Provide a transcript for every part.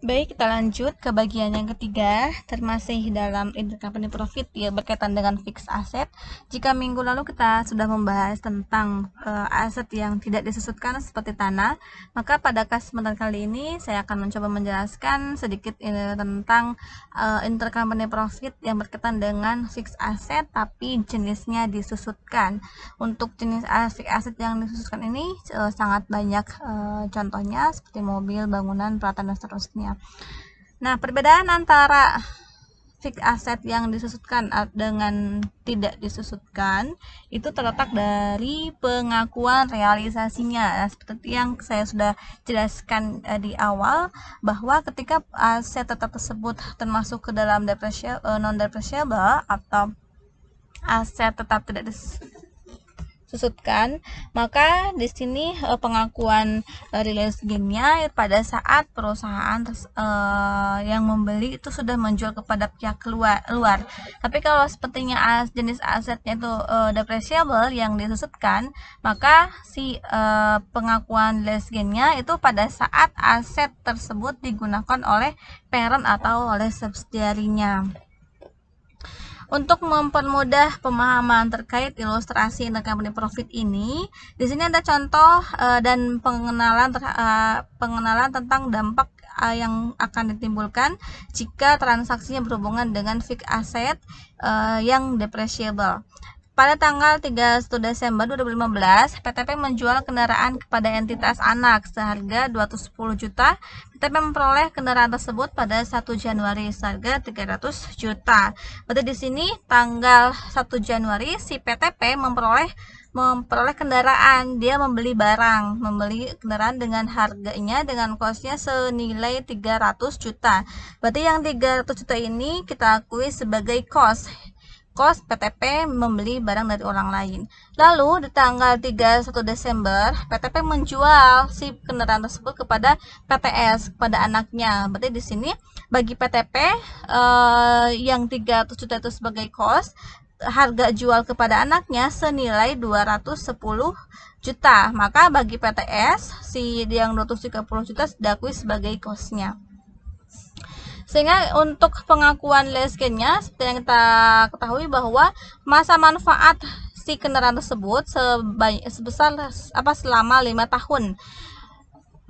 Baik, kita lanjut ke bagian yang ketiga, termasih dalam intercompany profit ya berkaitan dengan fixed asset. Jika minggu lalu kita sudah membahas tentang aset yang tidak disusutkan seperti tanah, maka pada kesempatan kali ini saya akan mencoba menjelaskan sedikit tentang intercompany profit yang berkaitan dengan fixed asset tapi jenisnya disusutkan. Untuk jenis fixed asset yang disusutkan ini sangat banyak contohnya seperti mobil, bangunan, peralatan dan seterusnya. Nah, perbedaan antara fixed asset yang disusutkan dengan tidak disusutkan itu terletak dari pengakuan realisasinya. Nah, seperti yang saya sudah jelaskan di awal, bahwa ketika aset tetap tersebut termasuk ke dalam non depreciable atau aset tetap tidak susutkan, maka di sini pengakuan release gain-nya pada saat perusahaan yang membeli itu sudah menjual kepada pihak luar. Tapi kalau sepertinya jenis asetnya itu depreciable yang disusutkan, maka si pengakuan release gain-nya itu pada saat aset tersebut digunakan oleh parent atau oleh subsidiarinya. Untuk mempermudah pemahaman terkait ilustrasi intercompany profit ini, di sini ada contoh dan pengenalan tentang dampak yang akan ditimbulkan jika transaksinya berhubungan dengan fixed asset yang depreciable. Pada tanggal 31 Desember 2015, PTP menjual kendaraan kepada entitas anak seharga 210 juta. PTP memperoleh kendaraan tersebut pada 1 Januari seharga 300 juta. Berarti di sini tanggal 1 Januari si PTP memperoleh kendaraan, dia membeli kendaraan dengan harganya, dengan kosnya senilai 300 juta. Berarti yang 300 juta ini kita akui sebagai kos PTP membeli barang dari orang lain. Lalu di tanggal 31 Desember PTP menjual si kendaraan tersebut kepada PTS, kepada anaknya. Berarti di sini bagi PTP yang 300 juta itu sebagai kos, harga jual kepada anaknya senilai 210 juta. Maka bagi PTS si yang 230 juta diakui sebagai kosnya. Sehingga untuk pengakuan release gain-nya seperti yang kita ketahui bahwa masa manfaat si kendaraan tersebut selama 5 tahun.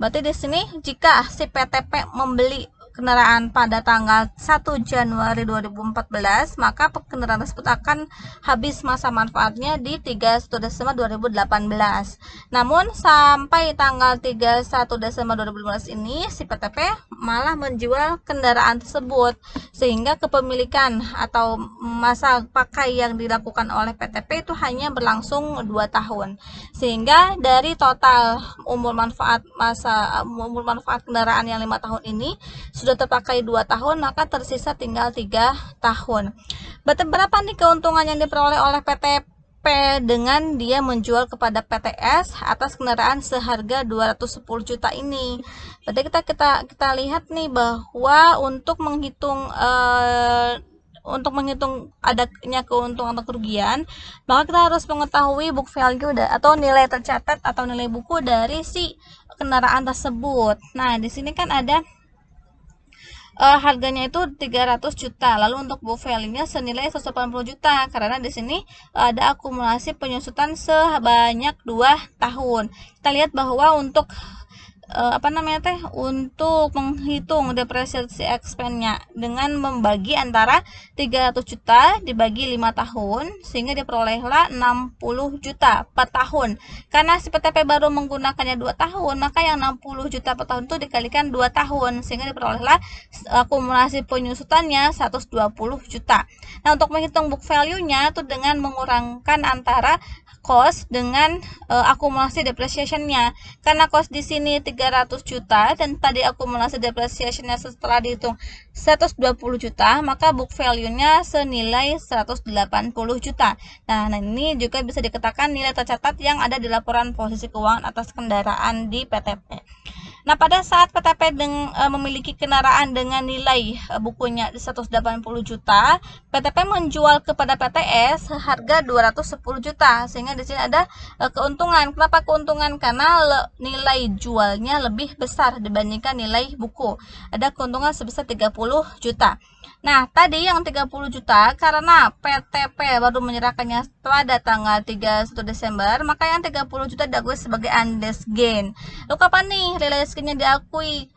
Berarti di sini jika si PTP membeli kendaraan pada tanggal 1 Januari 2014, maka kendaraan tersebut akan habis masa manfaatnya di 31 Desember 2018. Namun sampai tanggal 31 Desember 2015 ini si PTP malah menjual kendaraan tersebut, sehingga kepemilikan atau masa pakai yang dilakukan oleh PTP itu hanya berlangsung 2 tahun. Sehingga dari total umur manfaat kendaraan yang 5 tahun ini sudah terpakai 2 tahun, maka tersisa tinggal 3 tahun. Berarti berapa nih keuntungan yang diperoleh oleh PTP dengan dia menjual kepada PTS atas kendaraan seharga 210 juta ini? Berarti kita lihat nih bahwa untuk menghitung adanya keuntungan atau kerugian, maka kita harus mengetahui book value atau nilai tercatat atau nilai buku dari si kendaraan tersebut. Nah, di sini kan ada harganya itu 300 juta. Lalu untuk book value-nya senilai 180 juta karena di sini ada akumulasi penyusutan sebanyak 2 tahun. Kita lihat bahwa untuk untuk menghitung depresiasi expense-nya dengan membagi antara 300 juta dibagi 5 tahun sehingga diperolehlah 60 juta per tahun. Karena si PTP baru menggunakannya 2 tahun, maka yang 60 juta per tahun itu dikalikan 2 tahun sehingga diperolehlah akumulasi penyusutannya 120 juta. Nah, untuk menghitung book value-nya itu dengan mengurangkan antara cost dengan akumulasi depreciation-nya. Karena cost di sini 300 juta dan tadi akumulasi depreciation-nya setelah dihitung 120 juta, maka book value-nya senilai 180 juta. Nah, ini juga bisa dikatakan nilai tercatat yang ada di laporan posisi keuangan atas kendaraan di PTP. Nah, pada saat PTP memiliki kendaraan dengan nilai bukunya 180 juta, PTP menjual kepada PTS harga 210 juta. Sehingga di sini ada keuntungan. Kenapa keuntungan? Karena nilai jualnya lebih besar dibandingkan nilai buku. Ada keuntungan sebesar 30 juta. Nah, tadi yang 30 juta karena PTP baru menyerahkannya pada tanggal 31 Desember, maka yang 30 juta diakui sebagai unrealized gain. Lalu kapan nih realized gain-nya diakui?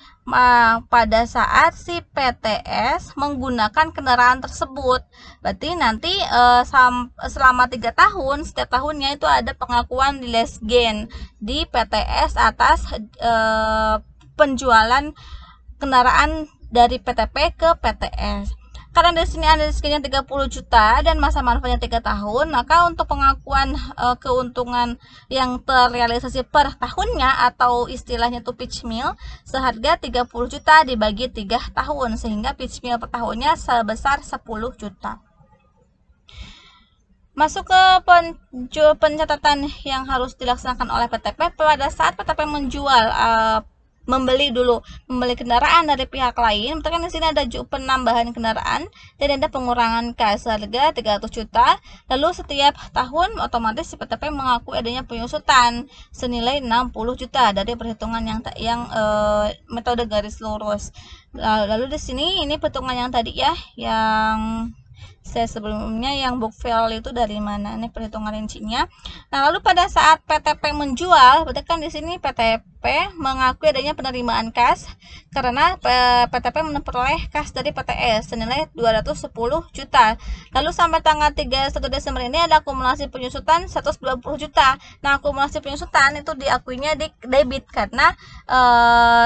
Pada saat si PTS menggunakan kendaraan tersebut. Berarti nanti selama 3 tahun, setiap tahunnya itu ada pengakuan realized gain di PTS atas penjualan kendaraan dari PTP ke PTS. Karena di sini ada rezekinya 30 juta dan masa manfaatnya 3 tahun, maka untuk pengakuan keuntungan yang terrealisasi per tahunnya atau istilahnya itu pitch meal seharga 30 juta dibagi 3 tahun, sehingga pitch meal per tahunnya sebesar 10 juta. Masuk ke pencatatan yang harus dilaksanakan oleh PTP pada saat PTP menjual membeli kendaraan dari pihak lain. Berarti kan di sini ada penambahan kendaraan dan ada pengurangan kas harga 300 juta. Lalu setiap tahun otomatis si PTP mengakui adanya penyusutan senilai 60 juta dari perhitungan yang metode garis lurus. Lalu di sini ini perhitungan yang tadi ya, yang saya sebelumnya yang book value itu dari mana, ini perhitungan rincinya. Nah, lalu pada saat PTP menjual, berarti kan di sini PTP mengakui adanya penerimaan kas karena PTP memperoleh kas dari PTS senilai 210 juta. Lalu sampai tanggal 31 Desember ini ada akumulasi penyusutan 120 juta. Nah, akumulasi penyusutan itu diakuinya di debit karena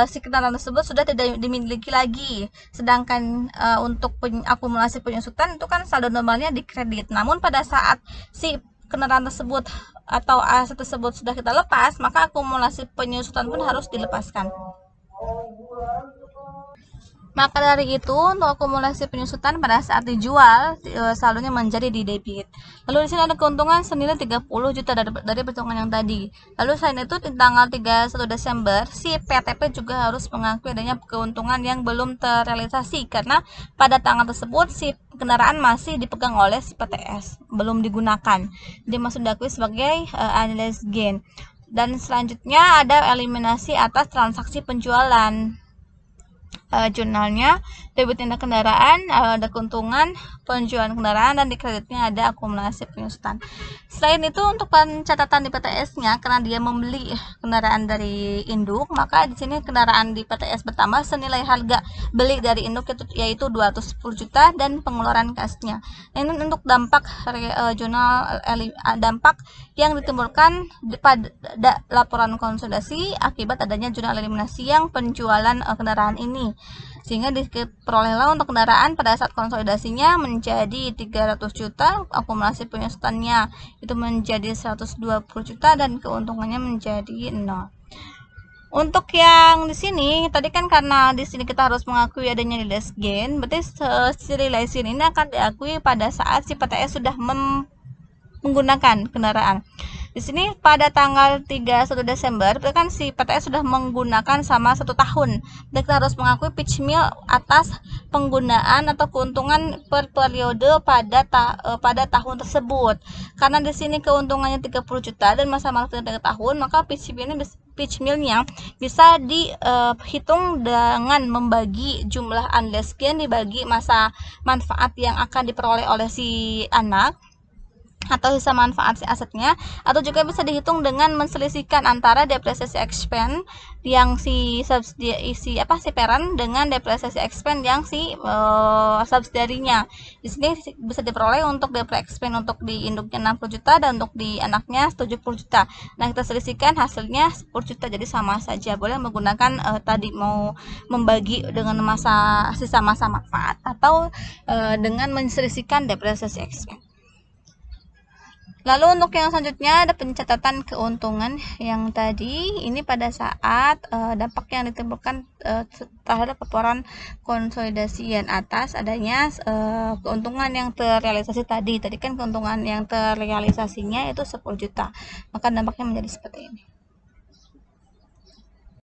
si kendaraan tersebut sudah tidak dimiliki lagi. Sedangkan untuk akumulasi penyusutan itu kan saldo normalnya di kredit. Namun pada saat si kendaraan tersebut atau aset tersebut sudah kita lepas, maka akumulasi penyusutan pun harus dilepaskan. Maka dari itu, untuk akumulasi penyusutan pada saat dijual, saldonya menjadi di debit. Lalu di sini ada keuntungan senilai 30 juta dari perhitungan yang tadi. Lalu selain itu, di tanggal 31 Desember, si PTP juga harus mengakui adanya keuntungan yang belum terrealisasi karena pada tanggal tersebut si kendaraan masih dipegang oleh si PTS, belum digunakan. Dia masih diakui sebagai unrealized gain. Dan selanjutnya ada eliminasi atas transaksi penjualan. Jurnalnya debit tindak kendaraan, ada keuntungan penjualan kendaraan, dan di kreditnya ada akumulasi penyusutan. Selain itu, untuk pencatatan di PTS-nya karena dia membeli kendaraan dari induk, maka di sini kendaraan di PTS bertambah senilai harga beli dari induk yaitu 210 juta dan pengeluaran kasnya. Ini untuk dampak jurnal dampak yang ditimbulkan pada laporan konsolidasi akibat adanya jurnal eliminasi yang penjualan kendaraan ini, sehingga diperolehlah untuk kendaraan pada saat konsolidasinya menjadi 300 juta, akumulasi penyusutannya itu menjadi 120 juta dan keuntungannya menjadi 0. Untuk yang di sini tadi kan karena di sini kita harus mengakui adanya realized gain, berarti si realized gain ini akan diakui pada saat si PTS sudah menggunakan kendaraan. Di sini pada tanggal 31 Desember, berarti kan si PTS sudah menggunakan sama 1 tahun. Dan kita harus mengakui pitch meal atas penggunaan atau keuntungan per periode pada tahun tersebut. Karena di sini keuntungannya 30 juta dan masa manfaatnya 3 tahun, maka pitch meal-nya bisa dihitung dengan membagi jumlah unrealized gain dibagi masa manfaat yang akan diperoleh oleh si anak atau sisa manfaat si asetnya, atau juga bisa dihitung dengan menselisihkan antara depresiasi expense yang si parent dengan depresiasi expense yang si subsidiarinya. Di sini bisa diperoleh untuk depresiasi expense untuk di induknya 60 juta dan untuk di anaknya 70 juta. Nah, kita selisihkan hasilnya 10 juta, jadi sama saja. Boleh menggunakan tadi mau membagi dengan sisa masa manfaat atau dengan menselisihkan depresiasi expense. Lalu untuk yang selanjutnya ada pencatatan keuntungan yang tadi ini pada saat dampak yang ditimbulkan terhadap laporan konsolidasi yang atas adanya keuntungan yang terrealisasi tadi kan keuntungan yang terrealisasinya itu 10 juta, maka dampaknya menjadi seperti ini.